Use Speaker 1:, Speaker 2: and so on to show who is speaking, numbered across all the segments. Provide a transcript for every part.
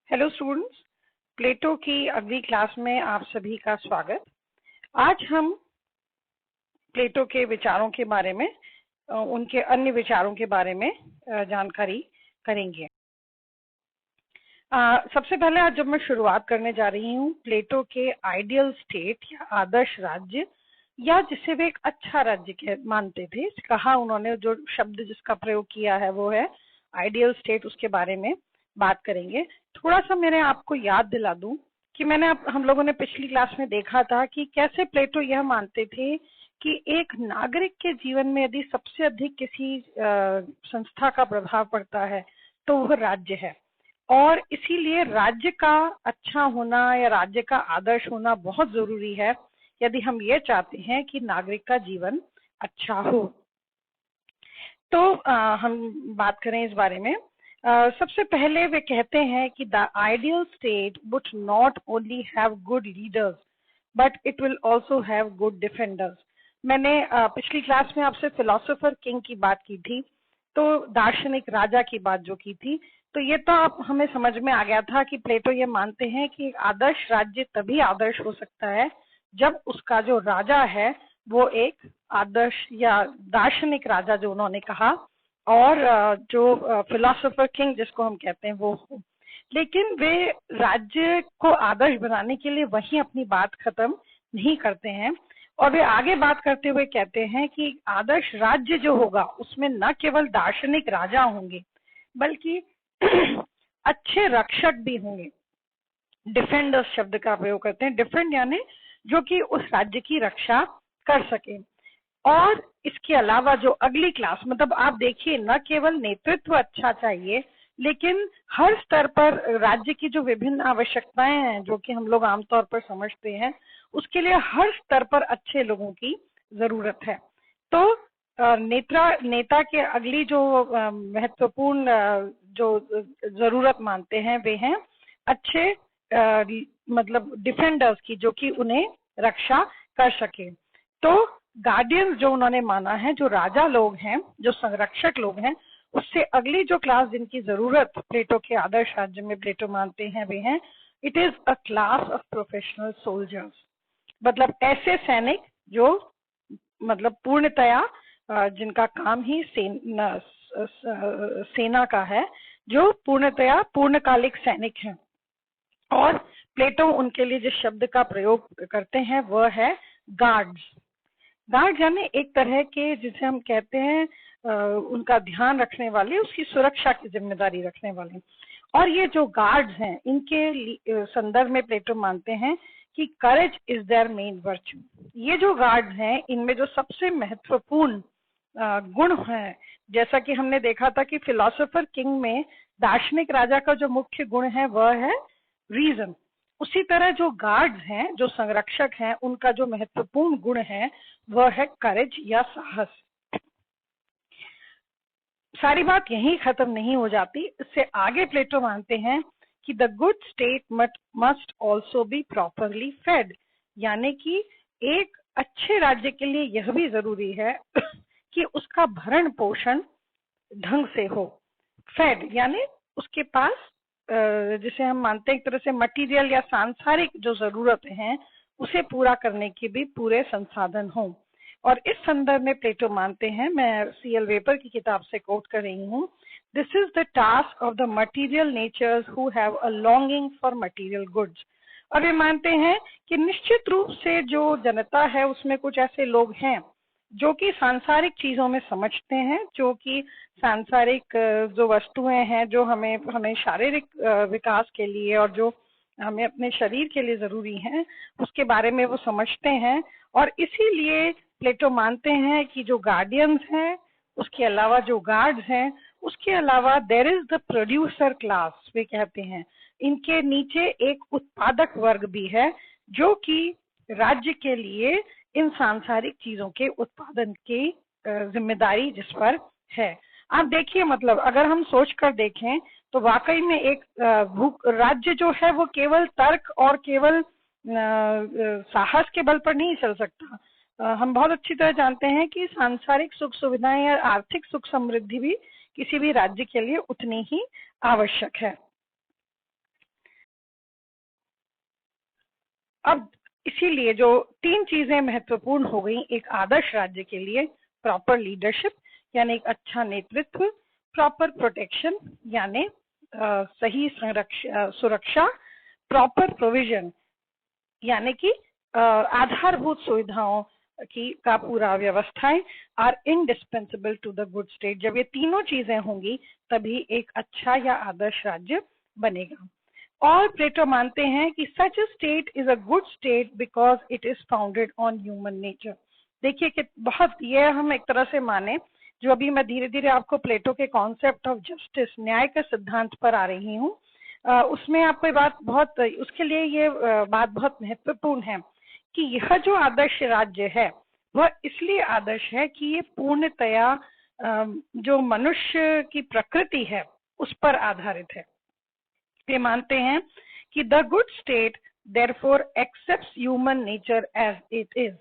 Speaker 1: Hello students, प्लेटो की अगली class में आप सभी का स्वागत। आज हम प्लेटो के विचारों के बारे में, उनके अन्य विचारों के बारे में जानकारी करेंगे। सबसे पहले आज जब मैं शुरुआत करने जा रही हूँ प्लेटो के आइडियल स्टेट या आदर्श राज्य, या जिसे वे एक अच्छा राज्य मानते थे, कहा उन्होंने, जो शब्द जिसका प्रयोग किया है वो है आइडियल स्टेट, उसके बारे में बात करेंगे। थोड़ा सा मैंने आपको याद दिला दूं कि हम लोगों ने पिछली क्लास में देखा था कि कैसे प्लेटो यह मानते थे कि एक नागरिक के जीवन में यदि सबसे अधिक किसी संस्था का प्रभाव पड़ता है तो वह राज्य है, और इसीलिए राज्य का अच्छा होना या राज्य का आदर्श होना बहुत जरूरी है यदि हम ये चाहते हैं कि नागरिक का जीवन अच्छा हो। तो हम बात करें इस बारे में। सबसे पहले वे कहते हैं कि the ideal state would not only have good leaders but it will also have good defenders. मैंने पिछली क्लास में आपसे फिलोसोफर किंग की बात की थी, तो दार्शनिक राजा की बात जो की थी, तो ये तो आप हमें समझ में आ गया था कि प्लेटो ये मानते हैं कि आदर्श राज्य तभी आदर्श हो सकता है जब उसका जो राजा है वो एक आदर्श या दार्शनिक राजा, जो उन्होंने कहा, और जो फिलोसोफर किंग जिसको हम कहते हैं वो हो। लेकिन वे राज्य को आदर्श बनाने के लिए वहीं अपनी बात खत्म नहीं करते हैं, और वे आगे बात करते हुए कहते हैं कि आदर्श राज्य जो होगा उसमें न केवल दार्शनिक राजा होंगे बल्कि अच्छे रक्षक भी होंगे। डिफेंडर्स शब्द का प्रयोग करते हैं। डिफेंड यानी जो कि उस राज्य की रक्षा कर सके। और इसके अलावा जो अगली क्लास, मतलब आप देखिए, न केवल नेतृत्व अच्छा चाहिए लेकिन हर स्तर पर राज्य की जो विभिन्न आवश्यकताएं हैं जो कि हम लोग आमतौर पर समझते हैं, उसके लिए हर स्तर पर अच्छे लोगों की जरूरत है। तो नेता के अगली जो महत्वपूर्ण जो जरूरत मानते हैं वे हैं अच्छे मतलब डिफेंडर्स की, जो कि उन्हें रक्षा कर सके। तो गार्डियंस जो उन्होंने माना है, जो राजा लोग हैं, जो संरक्षक लोग हैं, उससे अगली जो क्लास जिनकी जरूरत प्लेटो के आदर्श राज्य में प्लेटो मानते हैं वे हैं it is a class of professional soldiers. मतलब ऐसे सैनिक जो मतलब पूर्णतया जिनका काम ही सेना का है, जो पूर्णतया पूर्णकालिक सैनिक हैं। और प्लेटो उनके लिए जिस शब्द का प्रयोग करते हैं वह है गार्ड्स। गार्ड यानी एक तरह के, जिसे हम कहते हैं उनका ध्यान रखने वाले, उसकी सुरक्षा की जिम्मेदारी रखने वाले। और ये जो गार्ड्स हैं इनके संदर्भ में प्लेटो मानते हैं कि courage is their main virtue. ये जो गार्ड्स हैं इनमें जो सबसे महत्वपूर्ण गुण है, जैसा कि हमने देखा था कि फिलोसोफर किंग में दार्शनिक राजा का जो मुख्य गुण है वह है रीजन, उसी तरह जो गार्ड्स हैं, जो संरक्षक हैं, उनका जो महत्वपूर्ण गुण है वह है करेज या साहस। सारी बात यहीं खत्म नहीं हो जाती, इससे आगे प्लेटो मानते हैं कि the good state must also be properly fed, यानी कि एक अच्छे राज्य के लिए यह भी जरूरी है कि उसका भरण पोषण ढंग से हो। फेड यानी उसके पास जिसे हम मानते हैं एक तरह से मटेरियल या सांसारिक जो जरूरतें हैं उसे पूरा करने के भी पूरे संसाधन हों। और इस संदर्भ में प्लेटो मानते हैं, मैं सीएल वेपर की किताब से कोट कर रही हूँ, this is the task of the material natures who have a longing for material goods. और वे मानते हैं कि निश्चित रूप से जो जनता है उसमें कुछ ऐसे लोग हैं जो कि सांसारिक चीजों में समझते हैं, जो कि सांसारिक जो वस्तुएं हैं जो हमें शारीरिक विकास के लिए और जो हमें अपने शरीर के लिए जरूरी हैं उसके बारे में वो समझते हैं। और इसीलिए प्लेटो मानते हैं कि जो गार्डियंस हैं, उसके अलावा जो गार्ड्स हैं, उसके अलावा there is the producer class, वे कहते हैं इनके नीचे एक उत्पादक वर्ग भी है जो कि राज्य के लिए इन सांसारिक चीजों के उत्पादन की जिम्मेदारी जिस पर है। आप देखिए, मतलब अगर हम सोच कर देखें तो वाकई में एक राज्य जो है वो केवल तर्क और केवल साहस के बल पर नहीं चल सकता। हम बहुत अच्छी तरह जानते हैं कि सांसारिक सुख सुविधाएं या आर्थिक सुख समृद्धि भी किसी भी राज्य के लिए उतनी ही आवश्यक है। अब इसीलिए जो 3 चीजें महत्वपूर्ण हो गई एक आदर्श राज्य के लिए, प्रॉपर लीडरशिप यानी एक अच्छा नेतृत्व, प्रॉपर प्रोटेक्शन यानी सही सुरक्षा, प्रॉपर प्रोविजन यानी कि आधारभूत सुविधाओं की का पूरा व्यवस्थाएं are indispensable to the good state. जब ये तीनों चीजें होंगी तभी एक अच्छा या आदर्श राज्य बनेगा। और प्लेटो मानते हैं कि such a state is a good state because it is founded on human nature. देखिए कि बहुत ये हम एक तरह से माने, जो अभी मैं धीरे धीरे आपको प्लेटो के कॉन्सेप्ट ऑफ जस्टिस, न्याय के सिद्धांत पर आ रही हूँ, उसमें आपको बात बहुत, उसके लिए ये बात बहुत महत्वपूर्ण है कि यह जो आदर्श राज्य है वह इसलिए आदर्श है कि ये पूर्णतया जो मनुष्य की प्रकृति है उस पर आधारित है। वे मानते हैं कि the good state therefore accepts human nature as it is,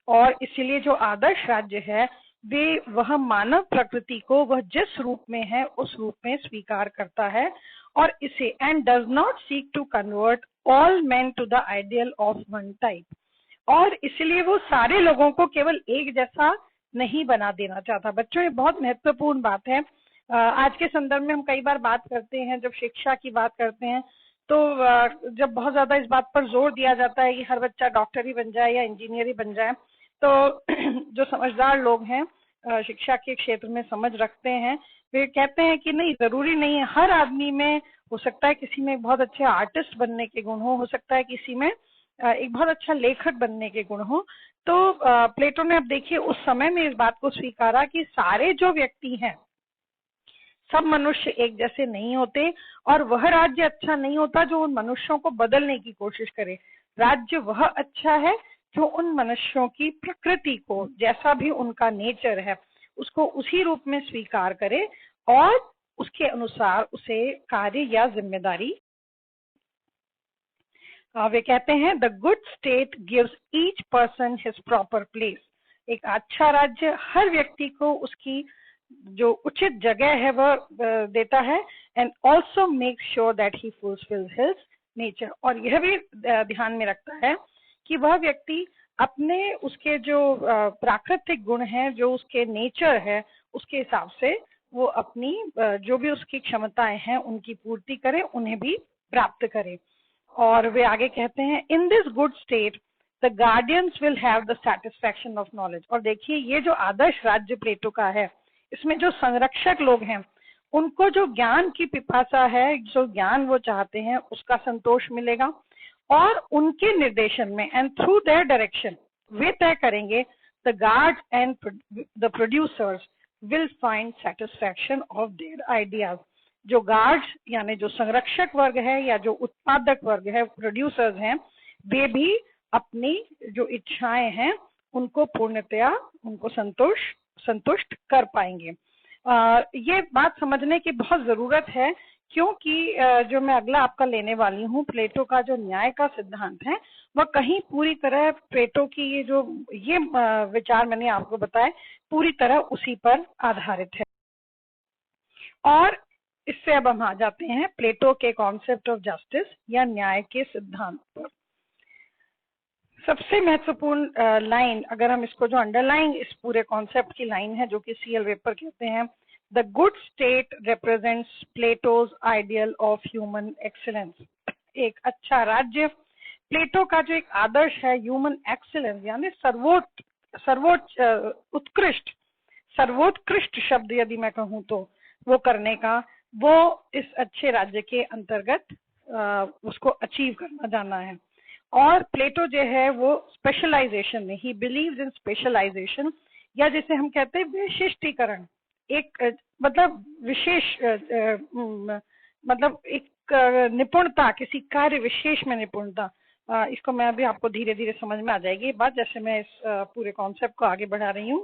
Speaker 1: और इसलिए जो आदर्श राज्य है वे वह मानव प्रकृति को वह जिस रूप में है उस रूप में स्वीकार करता है, और इसे and does not seek to convert all men to the ideal of one type, और इसलिए वो सारे लोगों को केवल एक जैसा नहीं बना देना चाहता। बच्चों ये बहुत महत्वपूर्ण बात है। आज के संदर्भ में हम कई बार बात करते हैं, जब शिक्षा की बात करते हैं तो जब बहुत ज्यादा इस बात पर जोर दिया जाता है कि हर बच्चा डॉक्टर ही बन जाए या इंजीनियर ही बन जाए, तो जो समझदार लोग हैं शिक्षा के क्षेत्र में समझ रखते हैं, वे कहते हैं कि नहीं, जरूरी नहीं है। हर आदमी में हो सकता है किसी में बहुत अच्छे आर्टिस्ट बनने के गुण हो सकता है किसी में एक बहुत अच्छा लेखक बनने के गुण हो। तो प्लेटो ने अब देखिए उस समय में इस बात को स्वीकारा कि सारे जो व्यक्ति हैं, सब मनुष्य एक जैसे नहीं होते, और वह राज्य अच्छा नहीं होता जो उन मनुष्यों को बदलने की कोशिश करे। राज्य वह अच्छा है जो उन मनुष्यों की प्रकृति को, जैसा भी उनका नेचर है, उसको उसी रूप में स्वीकार करे और उसके अनुसार उसे कार्य या जिम्मेदारी। वे कहते हैं the good state gives each person his proper place. एक अच्छा राज्य हर व्यक्ति को उसकी जो उचित जगह है वह देता है, and also make sure that he fulfils his nature, और यह भी ध्यान में रखता है कि वह व्यक्ति अपने उसके जो प्राकृतिक गुण हैं, जो उसके नेचर है, उसके हिसाब से वो अपनी जो भी उसकी क्षमताएं हैं उनकी पूर्ति करे, उन्हें भी प्राप्त करे। और वे आगे कहते हैं in this good state the guardians will have the satisfaction of knowledge. और देखिए ये जो आदर्श राज्य प्लेटो का है, इसमें जो संरक्षक लोग हैं उनको जो ज्ञान की पिपासा है, जो ज्ञान वो चाहते हैं, उसका संतोष मिलेगा, और उनके निर्देशन में एंड थ्रू देयर डायरेक्शन वे तय करेंगे the guard and the producers will find satisfaction of their ideas. जो गार्ड्स यानी जो संरक्षक वर्ग है या जो उत्पादक वर्ग है, प्रोड्यूसर्स हैं, वे भी अपनी जो इच्छाएं हैं उनको पूर्णतया उनको संतुष्ट कर पाएंगे। ये बात समझने की बहुत जरूरत है, क्योंकि जो मैं अगला आपका लेने वाली हूँ, प्लेटो का जो न्याय का सिद्धांत है वह कहीं पूरी तरह प्लेटो की ये विचार मैंने आपको बताए पूरी तरह उसी पर आधारित है। और इससे अब हम आ जाते हैं प्लेटो के कॉन्सेप्ट ऑफ जस्टिस या न्याय के सिद्धांत पर। सबसे महत्वपूर्ण लाइन, अगर हम इसको जो अंडरलाइन इस पूरे कॉन्सेप्ट की लाइन है जो कि सीएल वेपर कहते हैं, the good state represents Plato's ideal of human excellence. एक अच्छा राज्य प्लेटो का जो एक आदर्श है ह्यूमन एक्सीलेंस यानी सर्वोत्कृष्ट शब्द यदि मैं कहूँ तो वो करने का, वो इस अच्छे राज्य के अंतर्गत उसको अचीव करना जाना है। और प्लेटो जो है वो स्पेशलाइजेशन में, ही बिलीव्स इन स्पेशलाइजेशन, या जैसे हम कहते हैं विशिष्टीकरण, एक मतलब विशेष मतलब एक निपुणता, किसी कार्य विशेष में निपुणता। इसको मैं अभी आपको धीरे धीरे समझ में आ जाएगी ये बात जैसे मैं इस पूरे कॉन्सेप्ट को आगे बढ़ा रही हूँ।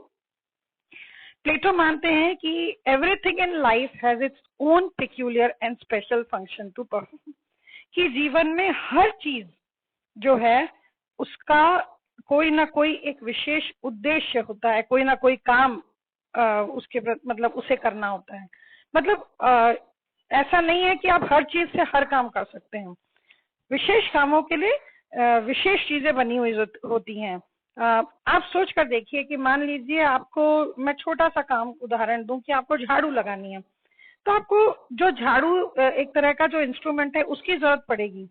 Speaker 1: प्लेटो मानते हैं कि everything in life has its own peculiar and special function to perform, कि जीवन में हर चीज जो है उसका कोई ना कोई एक विशेष उद्देश्य होता है, कोई ना कोई काम उसके मतलब उसे करना होता है। मतलब ऐसा नहीं है कि आप हर चीज से हर काम कर सकते हैं। विशेष कामों के लिए विशेष चीजें बनी हुई होती हैं। आप सोच कर देखिए कि मान लीजिए आपको, मैं छोटा सा काम उदाहरण दूं कि आपको झाड़ू लगानी है, तो आपको जो झाड़ू एक तरह का जो इंस्ट्रूमेंट है उसकी जरूरत पड़ेगी।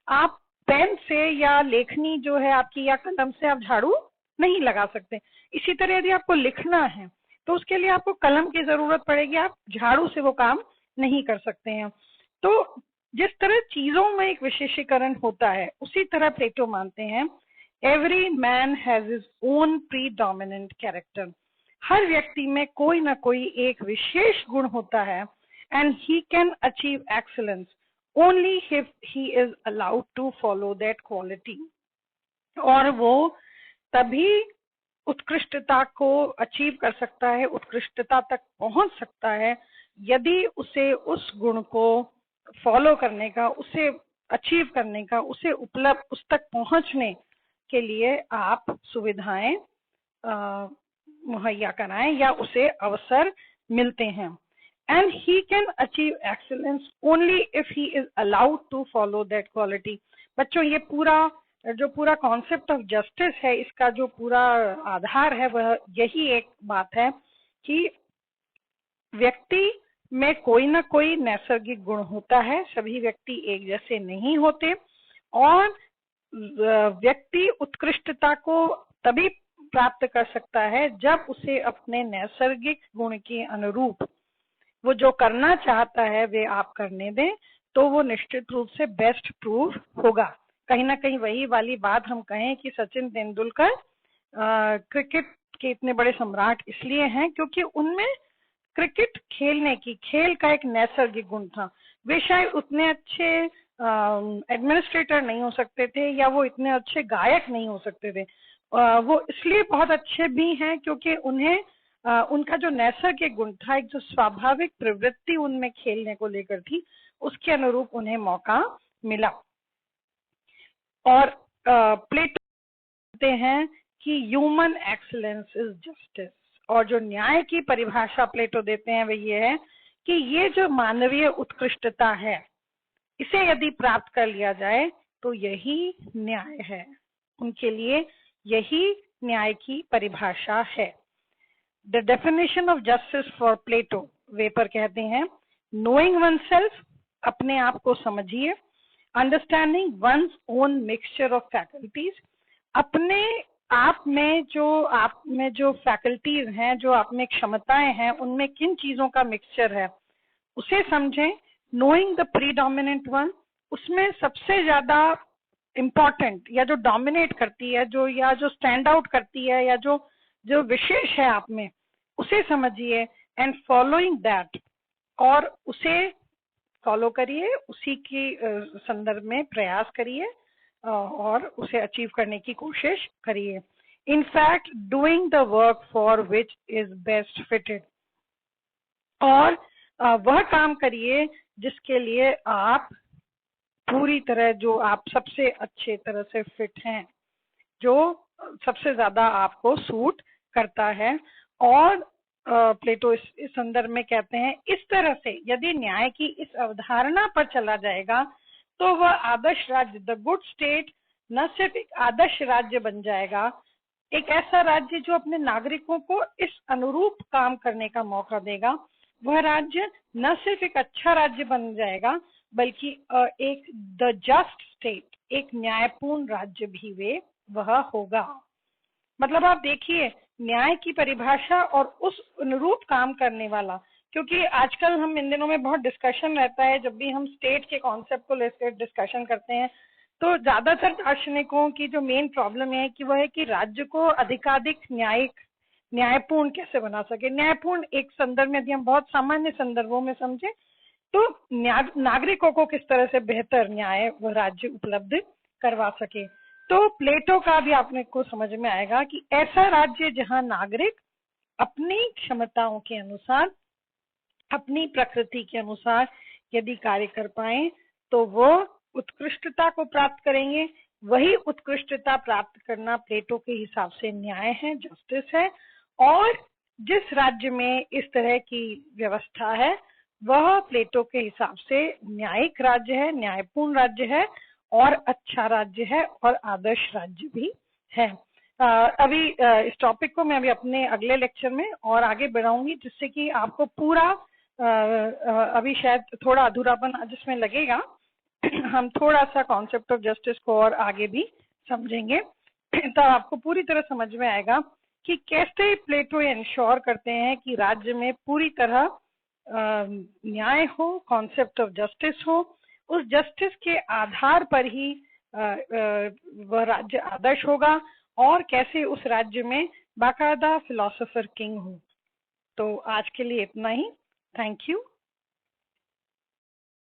Speaker 1: आप पेन से या लेखनी जो है आपकी या कलम से आप झाड़ू नहीं लगा सकते। इसी तरह यदि आपको लिखना है तो उसके लिए आपको कलम की जरूरत पड़ेगी, आप झाड़ू से वो काम नहीं कर सकते हैं। तो जिस तरह चीजों में एक विशेषीकरण होता है, उसी तरह प्लेटो मानते हैं every man has his own predominant character. हर व्यक्ति में कोई ना कोई एक विशेष गुण होता है, and he can achieve excellence only if he is allowed to follow that quality. और वो तभी उत्कृष्टता को अचीव कर सकता है, उत्कृष्टता तक पहुंच सकता है, यदि उसे उस गुण को फॉलो करने का, उसे अचीव करने का, उसे उपलब्ध, उस तक पहुंचने के लिए आप सुविधाएं मुहैया कराएं या उसे अवसर मिलते हैं। And he can achieve excellence only if he is allowed to follow that quality. बच्चों, ये जो पूरा कॉन्सेप्ट ऑफ जस्टिस है, इसका जो पूरा आधार है वह यही एक बात है कि व्यक्ति में कोई ना कोई नैसर्गिक गुण होता है, सभी व्यक्ति एक जैसे नहीं होते, और व्यक्ति उत्कृष्टता को तभी प्राप्त कर सकता है जब उसे अपने नैसर्गिक गुण के अनुरूप वो जो करना चाहता है वे आप करने दें, तो वो निश्चित रूप से बेस्ट प्रूव होगा। कहीं ना कहीं वही वाली बात हम कहें कि सचिन तेंदुलकर क्रिकेट के इतने बड़े सम्राट इसलिए हैं क्योंकि उनमें क्रिकेट खेलने की, खेल का एक नैसर्गिक गुण था। वे शायद उतने अच्छे एडमिनिस्ट्रेटर नहीं हो सकते थे, या वो इतने अच्छे गायक नहीं हो सकते थे। वो इसलिए बहुत अच्छे भी हैं क्योंकि उन्हें उनका जो नैसर्गिक गुण था, एक जो स्वाभाविक प्रवृत्ति उनमें खेलने को लेकर थी, उसके अनुरूप उन्हें मौका मिला। और प्लेटो कहते हैं कि ह्यूमन एक्सीलेंस इज जस्टिस, और जो न्याय की परिभाषा प्लेटो देते हैं वो ये है कि ये जो मानवीय उत्कृष्टता है, इसे यदि प्राप्त कर लिया जाए तो यही न्याय है। उनके लिए यही न्याय की परिभाषा है। The definition of justice for Plato, वे पर कहते हैं नोइंग वन सेल्फ, अपने आप को समझिए, understanding one's own mixture of faculties, अपने आप में जो फैकल्टीज हैं, जो आप में क्षमताएं हैं, उनमें किन चीजों का मिक्सचर है उसे समझें। नोइंग द प्रीडोमिनेंट वन, उसमें सबसे ज्यादा इम्पोर्टेंट या जो डोमिनेट करती है, जो स्टैंड आउट करती है, या जो विशेष है आप में, उसे समझिए। एंड फॉलोइंग दैट, और उसे फॉलो करिए, उसी की संदर्भ में प्रयास करिए और उसे अचीव करने की कोशिश करिए। In fact doing the work for which is best fitted, और वह काम करिए जिसके लिए आप पूरी तरह, जो आप सबसे अच्छे तरह से फिट हैं, जो सबसे ज्यादा आपको सूट करता है। और प्लेटो इस संदर्भ में कहते हैं इस तरह से यदि न्याय की इस अवधारणा पर चला जाएगा तो वह आदर्श राज्य, द गुड स्टेट, न सिर्फ एक आदर्श राज्य बन जाएगा, एक ऐसा राज्य जो अपने नागरिकों को इस अनुरूप काम करने का मौका देगा, वह राज्य न सिर्फ एक अच्छा राज्य बन जाएगा बल्कि एक द जस्ट स्टेट, एक न्यायपूर्ण राज्य भी वह होगा। मतलब आप देखिए न्याय की परिभाषा और उस अनुरूप काम करने वाला, क्योंकि आजकल हम इन दिनों में बहुत डिस्कशन रहता है, जब भी हम स्टेट के कॉन्सेप्ट को लेकर डिस्कशन करते हैं तो ज्यादातर दार्शनिकों की जो मेन प्रॉब्लम है कि वह है कि राज्य को अधिकाधिक न्यायपूर्ण कैसे बना सके। न्यायपूर्ण एक संदर्भ में यदि हम बहुत सामान्य संदर्भों में समझे तो नागरिकों को किस तरह से बेहतर न्याय वह राज्य उपलब्ध करवा सके। तो प्लेटो का भी आपने को समझ में आएगा कि ऐसा राज्य जहां नागरिक अपनी क्षमताओं के अनुसार, अपनी प्रकृति के अनुसार यदि कार्य कर पाए तो वो उत्कृष्टता को प्राप्त करेंगे। वही उत्कृष्टता प्राप्त करना प्लेटो के हिसाब से न्याय है, जस्टिस है। और जिस राज्य में इस तरह की व्यवस्था है वह प्लेटो के हिसाब से न्यायिक राज्य है, न्यायपूर्ण राज्य है। और अच्छा राज्य है और आदर्श राज्य भी है। अभी इस टॉपिक को मैं अभी अपने अगले लेक्चर में और आगे बढ़ाऊंगी, जिससे कि आपको पूरा अभी शायद थोड़ा अधूरापन जिसमें लगेगा, हम थोड़ा सा कॉन्सेप्ट ऑफ जस्टिस को और आगे भी समझेंगे, तब आपको पूरी तरह समझ में आएगा कि कैसे प्लेटो इंश्योर करते हैं कि राज्य में पूरी तरह न्याय हो, कॉन्सेप्ट ऑफ जस्टिस हो, उस जस्टिस के आधार पर ही वह राज्य आदर्श होगा, और कैसे उस राज्य में बाकायदा फिलोसोफर किंग हो। तो आज के लिए इतना ही। Thank you.